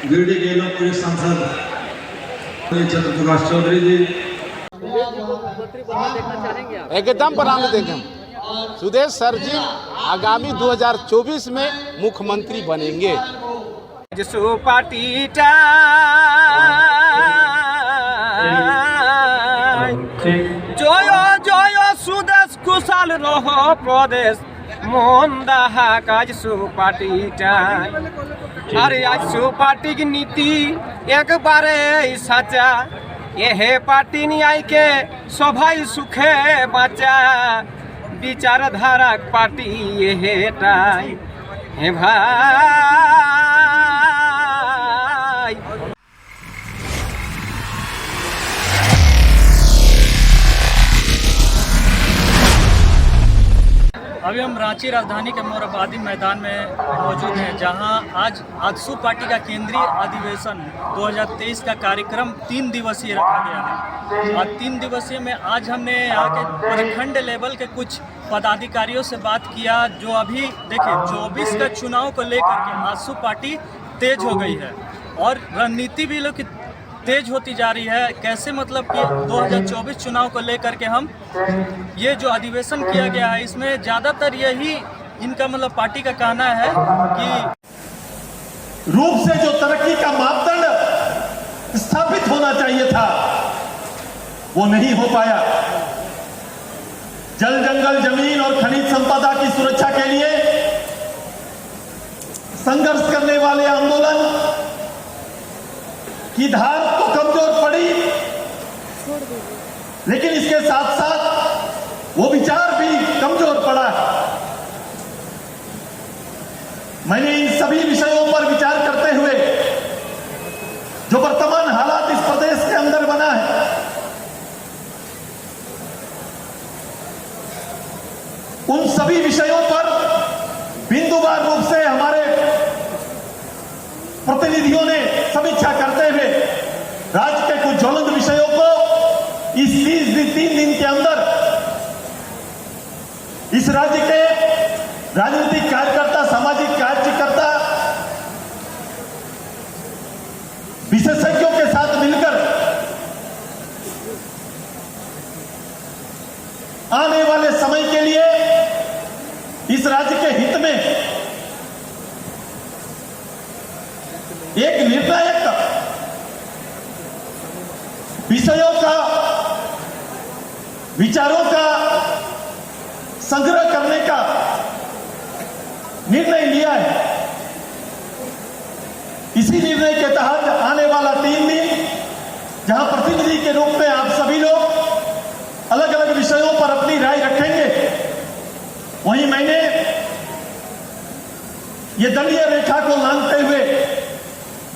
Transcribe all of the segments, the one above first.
गिरिडीह के लोकप्रिय सांसद चंद्रप्रकाश चौधरी जी। एकदम बनाने देंगे। सुदेश सर जी आगामी 2024 में मुख्यमंत्री बनेंगे। জয় জয় সুদেশ কুশাল রহ প্রদেশ মন দাহা কাজ সুপাটিটা আরে আজ সুপাটিক নীতি একবারে সাচা এহে পার্টি নিয়াইকে সবাই সুখে বাঁচা বিচারধারা পার্টি এহেটাই হে ভাই। अभी हम रांची राजधानी के मोरहाबादी मैदान में मौजूद हैं, जहां आज आजसू पार्टी का केंद्रीय अधिवेशन 2023 का कार्यक्रम 3 दिवसीय रखा गया है। और 3 दिवसीय में आज हमने यहाँ के प्रखंड लेवल के कुछ पदाधिकारियों से बात किया, जो अभी देखिए 24 का चुनाव को लेकर के आजसू पार्टी तेज हो गई है और रणनीति भी लोग की तेज होती जा रही है। कैसे मतलब कि 2024 चुनाव को लेकर के हम ये जो अधिवेशन किया गया है, इसमें ज़्यादातर यही इनका मतलब पार्टी का कहना है कि रूप से जो तरक्की का मापदंड स्थापित होना चाहिए था वो नहीं हो पाया। जल जंगल जमीन और खनिज संपदा की सुरक्षा के लिए संघर्ष करने वाले आंदोलन की धार तो कमजोर पड़ी, लेकिन इसके साथ साथ वो विचार भी कमजोर पड़ा। मैंने इन सभी विषयों पर विचार करते हुए जो वर्तमान हालात इस प्रदेश के अंदर बना है, उन सभी विषयों पर बिंदुवार रूप से हमारे प्रतिनिधियों ने समीक्षा करते हुए राज्य के कुछ ज्वलंत विषयों को इस 3 दिन के अंदर इस राज्य के राजनीतिक कार्यकर्ता, सामाजिक कार्यकर्ता, विशेषज्ञों के साथ मिलकर आने वाले समय के लिए इस राज्य के हित में एक निर्णायक विषयों का, विचारों का संग्रह करने का निर्णय लिया है। इसी निर्णय के तहत आने वाला 3 दिन जहां प्रतिनिधि के रूप में आप सभी लोग अलग अलग विषयों पर अपनी राय रखेंगे, वहीं मैंने ये दलीय रेखा को लांघते हुए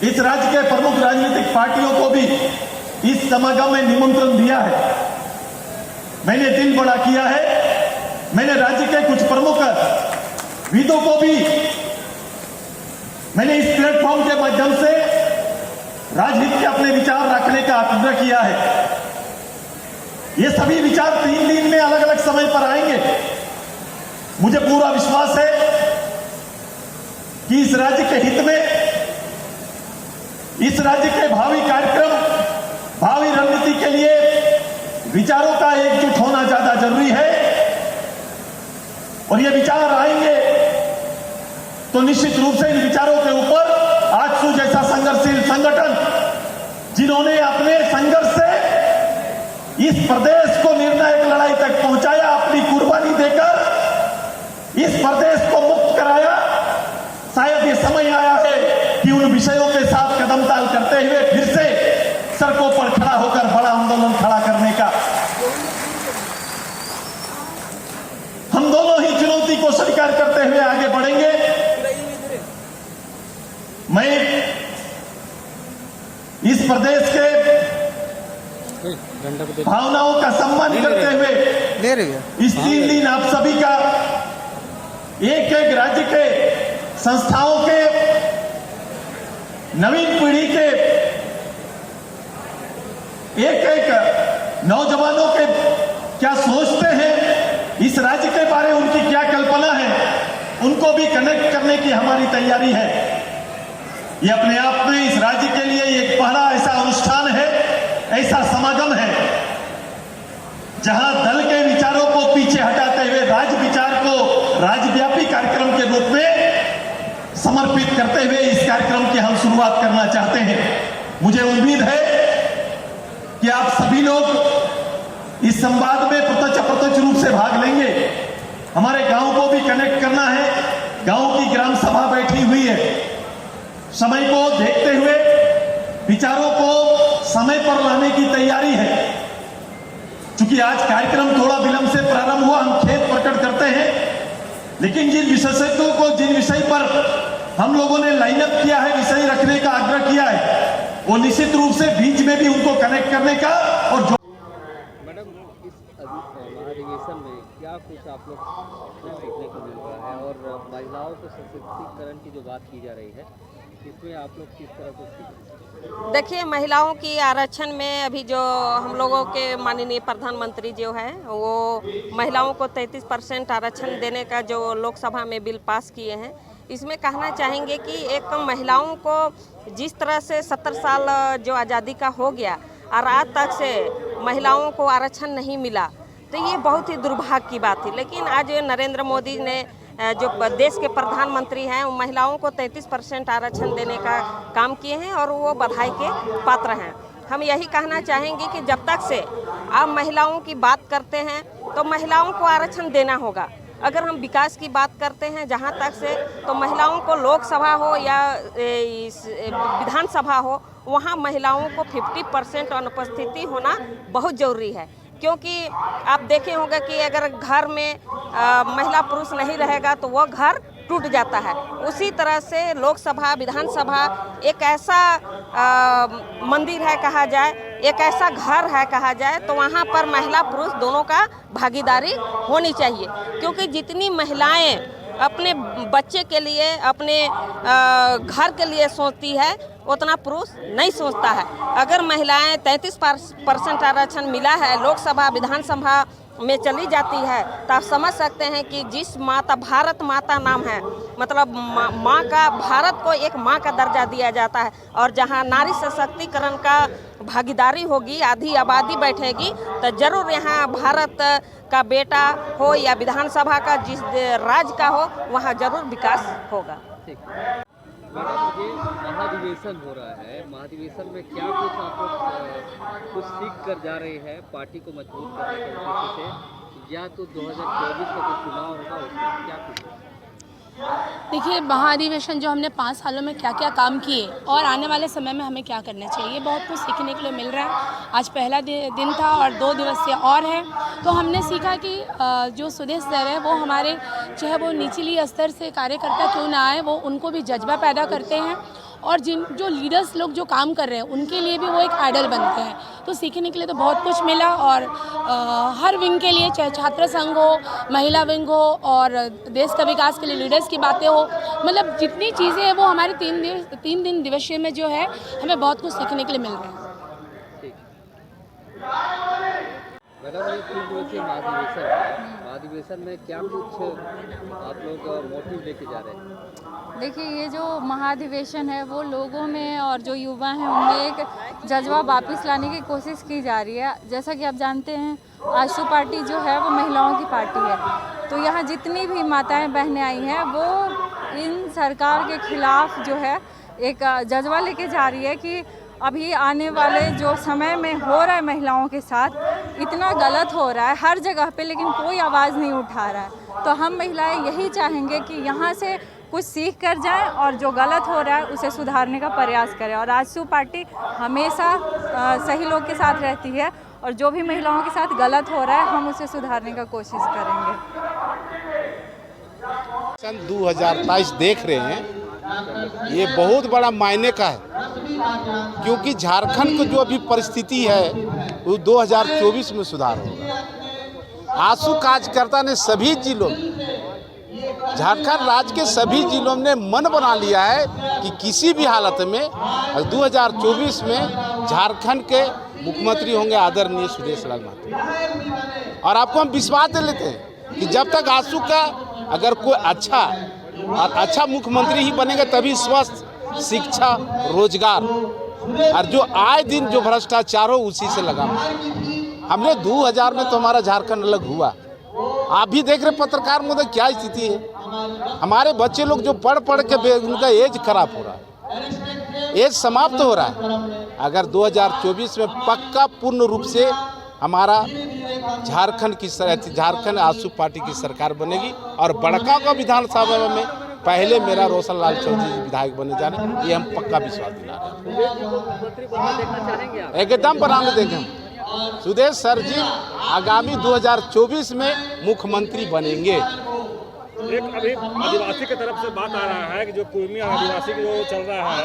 इस राज्य के प्रमुख राजनीतिक पार्टियों को भी इस समागम में निमंत्रण दिया है। मैंने दिल बड़ा किया है। मैंने राज्य के कुछ प्रमुख विदों को भी मैंने इस प्लेटफॉर्म के माध्यम से राजनीति के अपने विचार रखने का आग्रह किया है। ये सभी विचार 3 दिन में अलग अलग समय पर आएंगे। मुझे पूरा विश्वास है कि इस राज्य के हित में, इस राज्य के भावी कार्यक्रम, भावी रणनीति के लिए विचारों का एकजुट होना ज्यादा जरूरी है। और ये विचार आएंगे तो निश्चित रूप से इन विचारों के ऊपर आजसू जैसा संघर्षशील संगठन, जिन्होंने अपने संघर्ष से इस प्रदेश को निर्णायक लड़ाई तक पहुंचाया, अपनी कुर्बानी देकर इस प्रदेश को मुक्त कराया, शायद ये समय आया है कि उन विषयों के साथ कदम ताल करते हुए फिर से सड़कों पर खड़ा होकर बड़ा आंदोलन खड़ा करने का हम दोनों ही चुनौती को स्वीकार करते हुए आगे बढ़ेंगे। मैं इस प्रदेश के भावनाओं का सम्मान करते हुए इस 3 दिन आप सभी का एक एक राज्य के संस्थाओं के, नवीन पीढ़ी के, एक एक नौजवानों के क्या सोचते हैं, इस राज्य के बारे में उनकी क्या कल्पना है, उनको भी कनेक्ट करने की हमारी तैयारी है। ये अपने आप में इस राज्य के लिए एक पहला ऐसा अनुष्ठान है, ऐसा समागम है जहां दल के विचारों को पीछे हटाते हुए राज्य विचार को राज्यव्यापी कार्यक्रम के रूप में समर्पित करते हुए इस कार्यक्रम की हम शुरुआत करना चाहते हैं। मुझे उम्मीद है कि आप सभी लोग इस संवाद में प्रत्यक्ष रूप से भाग लेंगे। हमारे गांव को भी कनेक्ट करना है। गांव की ग्राम सभा बैठी हुई है। समय को देखते हुए विचारों को समय पर लाने की तैयारी है। चूंकि आज कार्यक्रम थोड़ा विलंब से प्रारंभ हुआ, हम खेद प्रकट करते हैं, लेकिन जिन विशेषज्ञों को जिन विषय पर हम लोगों ने लाइनअप किया है, विषय रखने का आग्रह किया है, वो निश्चित रूप से बीच में भी उनको कनेक्ट करने का और जो मैडम इस महाधिवेशन में क्या कुछ आप लोग सीखने को मिल रहा है और महिलाओं के सशक्तिकरण की जो बात की जा रही है इसमें आप लोग किस तरह से सीखें? देखिए, महिलाओं की आरक्षण में अभी जो हम लोगों के माननीय प्रधानमंत्री जो है वो महिलाओं को 33% आरक्षण देने का जो लोकसभा में बिल पास किए हैं, इसमें कहना चाहेंगे कि एक महिलाओं को जिस तरह से 70 साल जो आज़ादी का हो गया और आज तक से महिलाओं को आरक्षण नहीं मिला, तो ये बहुत ही दुर्भाग्य की बात थी। लेकिन आज नरेंद्र मोदी ने जो देश के प्रधानमंत्री हैं वो महिलाओं को 33% आरक्षण देने का काम किए हैं और वो बधाई के पात्र हैं। हम यही कहना चाहेंगे कि जब तक से आप महिलाओं की बात करते हैं तो महिलाओं को आरक्षण देना होगा। अगर हम विकास की बात करते हैं जहाँ तक से, तो महिलाओं को लोकसभा हो या विधानसभा हो, वहाँ महिलाओं को 50% अनुपस्थिति होना बहुत ज़रूरी है। क्योंकि आप देखे होंगे कि अगर घर में महिला पुरुष नहीं रहेगा तो वह घर टूट जाता है। उसी तरह से लोकसभा विधानसभा एक ऐसा मंदिर है कहा जाए, एक ऐसा घर है कहा जाए, तो वहाँ पर महिला पुरुष दोनों का भागीदारी होनी चाहिए। क्योंकि जितनी महिलाएं अपने बच्चे के लिए, अपने घर के लिए सोचती है, उतना पुरुष नहीं सोचता है। अगर महिलाएं 33% आरक्षण मिला है, लोकसभा विधानसभा में चली जाती है, तो आप समझ सकते हैं कि जिस माता, भारत माता नाम है, मतलब माँ का, भारत को एक माँ का दर्जा दिया जाता है। और जहाँ नारी सशक्तिकरण का भागीदारी होगी, आधी आबादी बैठेगी, तो जरूर यहाँ भारत का बेटा हो या विधानसभा का जिस राज्य का हो, वहाँ जरूर विकास होगा। मैडम, ये महाधिवेशन हो रहा है, महाधिवेशन में क्या कुछ आप लोग कुछ सीख कर जा रहे हैं पार्टी को मजबूत करने के उद्देश्य से, या तो 2024 का जो चुनाव होगा उसमें क्या कुछ? देखिए, महाधिवेशन जो हमने 5 सालों में क्या क्या काम किए और आने वाले समय में हमें क्या करना चाहिए, बहुत कुछ सीखने के लिए मिल रहा है। आज पहला दिन था और 2 दिवसीय और है, तो हमने सीखा कि जो सुदेश सर है वो हमारे, चाहे वो निचली स्तर से कार्यकर्ता क्यों ना आए, वो उनको भी जज्बा पैदा करते हैं और जो लीडर्स लोग जो काम कर रहे हैं उनके लिए भी वो एक आइडल बनते हैं। तो सीखने के लिए तो बहुत कुछ मिला और हर विंग के लिए, चाहे छात्र संघ हो, महिला विंग हो और देश का विकास के लिए लीडर्स की बातें हो, मतलब जितनी चीज़ें हैं वो हमारे 3 दिन दिवसीय में जो है हमें बहुत कुछ सीखने के लिए मिल रहा है। मैडम, ये 3 दिवसीय महाधिवेशन में क्या कुछ आप लोग मोटिव लेके जा रहे हैं? देखिए, ये जो महाधिवेशन है वो लोगों में और जो युवा हैं उनमें एक जज्बा वापस लाने की कोशिश की जा रही है। जैसा कि आप जानते हैं, आजसू पार्टी जो है वो महिलाओं की पार्टी है, तो यहाँ जितनी भी माताएं बहनें आई हैं वो इन सरकार के खिलाफ जो है एक जज्बा लेके जा रही है कि अभी आने वाले जो समय में हो रहा है महिलाओं के साथ, इतना गलत हो रहा है हर जगह पे, लेकिन कोई आवाज़ नहीं उठा रहा है। तो हम महिलाएं यही चाहेंगे कि यहाँ से कुछ सीख कर जाएं और जो गलत हो रहा है उसे सुधारने का प्रयास करें। और आजसू पार्टी हमेशा सही लोग के साथ रहती है और जो भी महिलाओं के साथ गलत हो रहा है हम उसे सुधारने का कोशिश करेंगे। सन 2023 देख रहे हैं, ये बहुत बड़ा मायने का है, क्योंकि झारखंड की जो अभी परिस्थिति है वो 2024 में सुधार होगा। आजसू कार्यकर्ता ने सभी जिलों, झारखंड राज्य के सभी जिलों ने मन बना लिया है कि किसी भी हालत में 2024 में झारखंड के मुख्यमंत्री होंगे आदरणीय सुदेश लाल महतो। और आपको हम विश्वास दे लेते हैं कि जब तक आजसू का अगर कोई अच्छा मुख्यमंत्री ही बनेगा, तभी स्वस्थ शिक्षा, रोजगार, और जो आए दिन जो भ्रष्टाचार हो उसी से लगा। हमने 2000 में तो हमारा झारखंड अलग हुआ। आप भी देख रहे पत्रकार महोदय क्या स्थिति है। हमारे बच्चे लोग जो पढ़ के उनका एज खराब हो रहा है, एज समाप्त हो रहा है। अगर 2024 में पक्का पूर्ण रूप से हमारा झारखंड आजसू पार्टी की सरकार बनेगी और बड़कागांव विधानसभा में पहले मेरा रोशन लाल चौधरी विधायक बने जाने, ये हम पक्का विश्वास दिला रहे हैं। एकदम बनाने देंगे हम। सुदेश सर जी आगामी 2024 में मुख्यमंत्री बनेंगे। एक अभी आदिवासी की तरफ से बात आ रहा है कि जो कुर्मी आदिवासी की जो चल रहा है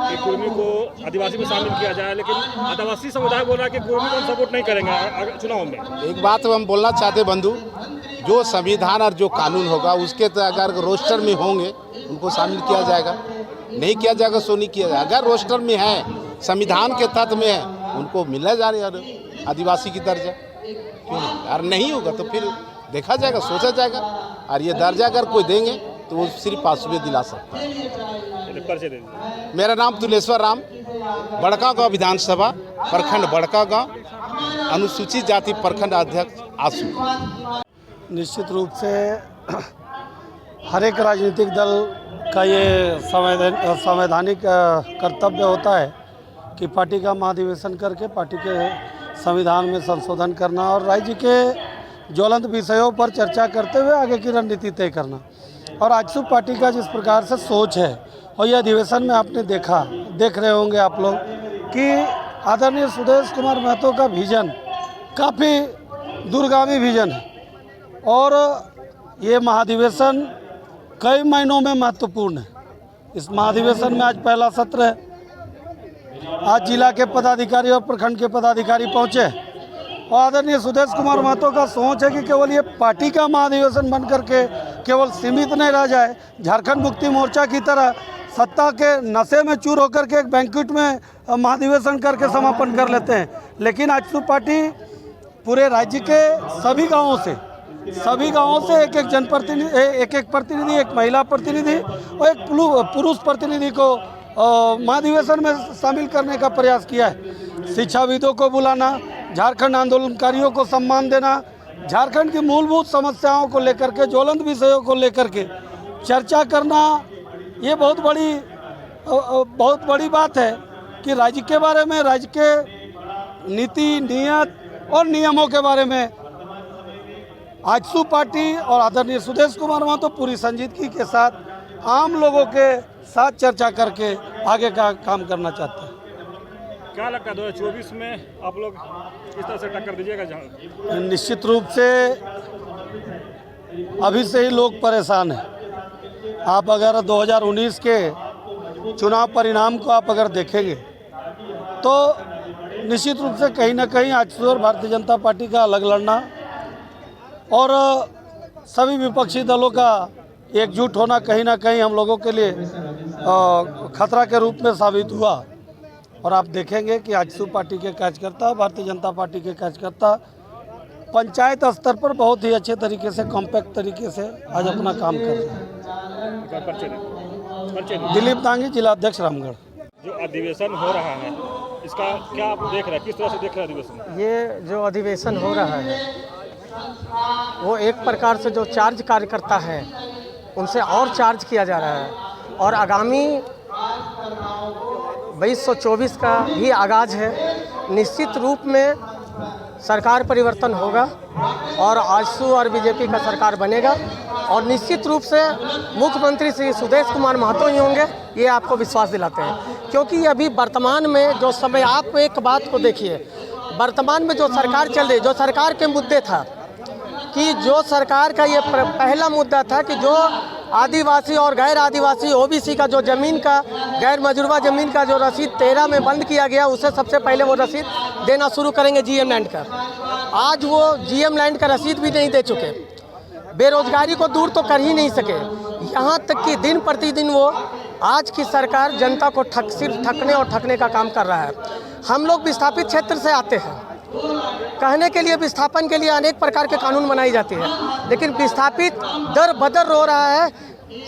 कि कुर्मी को आदिवासी में शामिल किया जाए, लेकिन आदिवासी समुदाय बोल रहा है कि कुर्मी को हम सपोर्ट नहीं करेंगे चुनाव में। एक बात हम बोलना चाहते बंधु, जो संविधान और जो कानून होगा उसके तो अगर रोस्टर में होंगे उनको शामिल किया जाएगा, नहीं किया जाएगा सो नहीं किया जाएगा। अगर रोस्टर में है, संविधान के तहत में है, उनको मिला जा रहा है आदिवासी की दर्जा, क्यों नहीं? और नहीं होगा तो फिर देखा जाएगा, सोचा जाएगा। और ये दर्जा अगर कोई देंगे तो वो सिर्फ आंसू दिला सकता है। मेरा नाम तुलेश्वर राम, बड़कागांव विधानसभा प्रखंड बड़कागांव, अनुसूचित जाति प्रखंड अध्यक्ष आंसू। निश्चित रूप से हर एक राजनीतिक दल का ये संवैधानिक कर्तव्य होता है कि पार्टी का महाधिवेशन करके पार्टी के संविधान में संशोधन करना और राज्य के ज्वलंत विषयों पर चर्चा करते हुए आगे की रणनीति तय करना। और आजसू पार्टी का जिस प्रकार से सोच है, और यह अधिवेशन में आपने देख रहे होंगे आप लोग कि आदरणीय सुदेश कुमार महतो का विजन काफ़ी दूरगामी विजन है और ये महाधिवेशन कई महीनों में महत्वपूर्ण है। इस महाधिवेशन में आज पहला सत्र है। आज जिला के पदाधिकारी और प्रखंड के पदाधिकारी पहुँचे और आदरणीय सुदेश कुमार महतो का सोच है कि केवल ये पार्टी का महाधिवेशन बन करके केवल सीमित नहीं रह जाए, झारखंड मुक्ति मोर्चा की तरह सत्ता के नशे में चूर होकर के एक बैंक्वेट में महाधिवेशन करके समापन कर लेते हैं। लेकिन आजसू पार्टी पूरे राज्य के सभी गाँवों से एक एक प्रतिनिधि, एक महिला प्रतिनिधि और एक पुरुष प्रतिनिधि को महाधिवेशन में शामिल करने का प्रयास किया है। शिक्षाविदों को बुलाना, झारखंड आंदोलनकारियों को सम्मान देना, झारखंड की मूलभूत समस्याओं को लेकर के, ज्वलंत विषयों को लेकर के चर्चा करना, ये बहुत बड़ी बात है कि राज्य के बारे में, राज्य के नीति, नियत और नियमों के बारे में आजसू पार्टी और आदरणीय सुदेश कुमार महतो पूरी संजीदगी के साथ आम लोगों के साथ चर्चा करके आगे का काम करना चाहते हैं। क्या लगता है 2024 में आप लोग किस तरह से टक्कर दीजिएगा? निश्चित रूप से अभी से ही लोग परेशान हैं। आप अगर 2019 के चुनाव परिणाम को आप अगर देखेंगे तो निश्चित रूप से कहीं ना कहीं आजसू और भारतीय जनता पार्टी का अलग लड़ना और सभी विपक्षी दलों का एकजुट होना कहीं ना कहीं हम लोगों के लिए खतरा के रूप में साबित हुआ। और आप देखेंगे कि आजसू पार्टी के कार्यकर्ता, भारतीय जनता पार्टी के कार्यकर्ता पंचायत स्तर पर बहुत ही अच्छे तरीके से, कॉम्पैक्ट तरीके से आज अपना काम कर रहे हैं। दिलीप दांगी, जिला अध्यक्ष रामगढ़। जो अधिवेशन हो रहा है इसका क्या आप देख रहे हैं, किस तरह से देख रहे हैं अधिवेशन? ये जो अधिवेशन हो रहा है वो एक प्रकार से जो चार्ज कार्यकर्ता है उनसे और चार्ज किया जा रहा है और आगामी 2224 का भी आगाज़ है। निश्चित रूप में सरकार परिवर्तन होगा और आजसू और बीजेपी का सरकार बनेगा और निश्चित रूप से मुख्यमंत्री श्री सुदेश कुमार महतो ही होंगे, ये आपको विश्वास दिलाते हैं। क्योंकि अभी वर्तमान में जो समय, आप एक बात को देखिए, वर्तमान में जो सरकार चल रही, जो सरकार के मुद्दे था कि जो सरकार का ये पहला मुद्दा था कि जो आदिवासी और गैर आदिवासी ओबीसी का जो ज़मीन का, गैर मजरूबा ज़मीन का जो रसीद 13 में बंद किया गया, उसे सबसे पहले वो रसीद देना शुरू करेंगे जीएम लैंड का। आज वो जीएम लैंड का रसीद भी नहीं दे चुके, बेरोजगारी को दूर तो कर ही नहीं सके। यहाँ तक कि दिन प्रतिदिन वो आज की सरकार जनता को सिर्फ ठगने और ठगने का काम कर रहा है। हम लोग विस्थापित क्षेत्र से आते हैं, कहने के लिए विस्थापन के लिए अनेक प्रकार के कानून बनाई जाती है, लेकिन विस्थापित दर बदर रो रहा है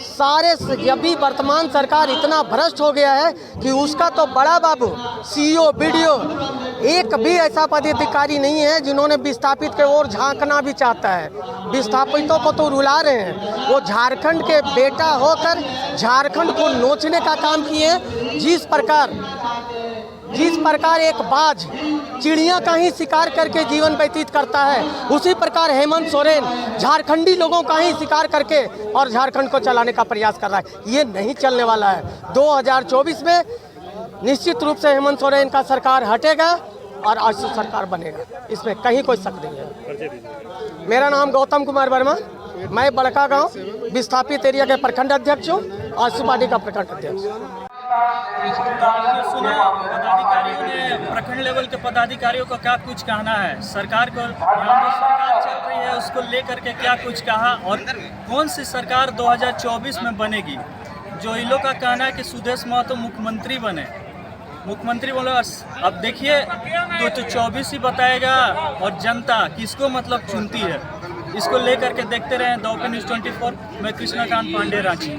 सारे जब भी वर्तमान सरकार इतना भ्रष्ट हो गया है कि उसका तो बड़ा बाबू सीईओ बीडीओ एक भी ऐसा पदाधिकारी नहीं है जिन्होंने विस्थापित के ओर झांकना भी चाहता है। विस्थापितों को तो रुला रहे हैं, वो झारखंड के बेटा होकर झारखंड को नोचने का काम किए। जिस प्रकार एक बाज चिड़िया का ही शिकार करके जीवन व्यतीत करता है, उसी प्रकार हेमंत सोरेन झारखंडी लोगों का ही शिकार करके और झारखंड को चलाने का प्रयास कर रहा है। ये नहीं चलने वाला है। 2024 में निश्चित रूप से हेमंत सोरेन का सरकार हटेगा और आशु सरकार बनेगा, इसमें कहीं कोई शक नहीं है। मेरा नाम गौतम कुमार वर्मा, मैं बड़का गांव विस्थापित एरिया के प्रखंड अध्यक्ष हूँ, आशु पार्टी का प्रखंड अध्यक्ष। सुना पदाधिकारियों ने, प्रखंड लेवल के पदाधिकारियों को क्या कुछ कहना है, सरकार को, यहाँ जो सरकार चल रही है उसको लेकर के क्या कुछ कहा और कौन सी सरकार 2024 में बनेगी। जो इन लोग का कहना है कि सुदेश महतो मुख्यमंत्री बने, मुख्यमंत्री बोलो। अब देखिए 2024 ही बताएगा और जनता किसको मतलब चुनती है, इसको लेकर के देखते रहें द ओपन न्यूज़ 24। मैं कृष्णकांत पांडे, रांची।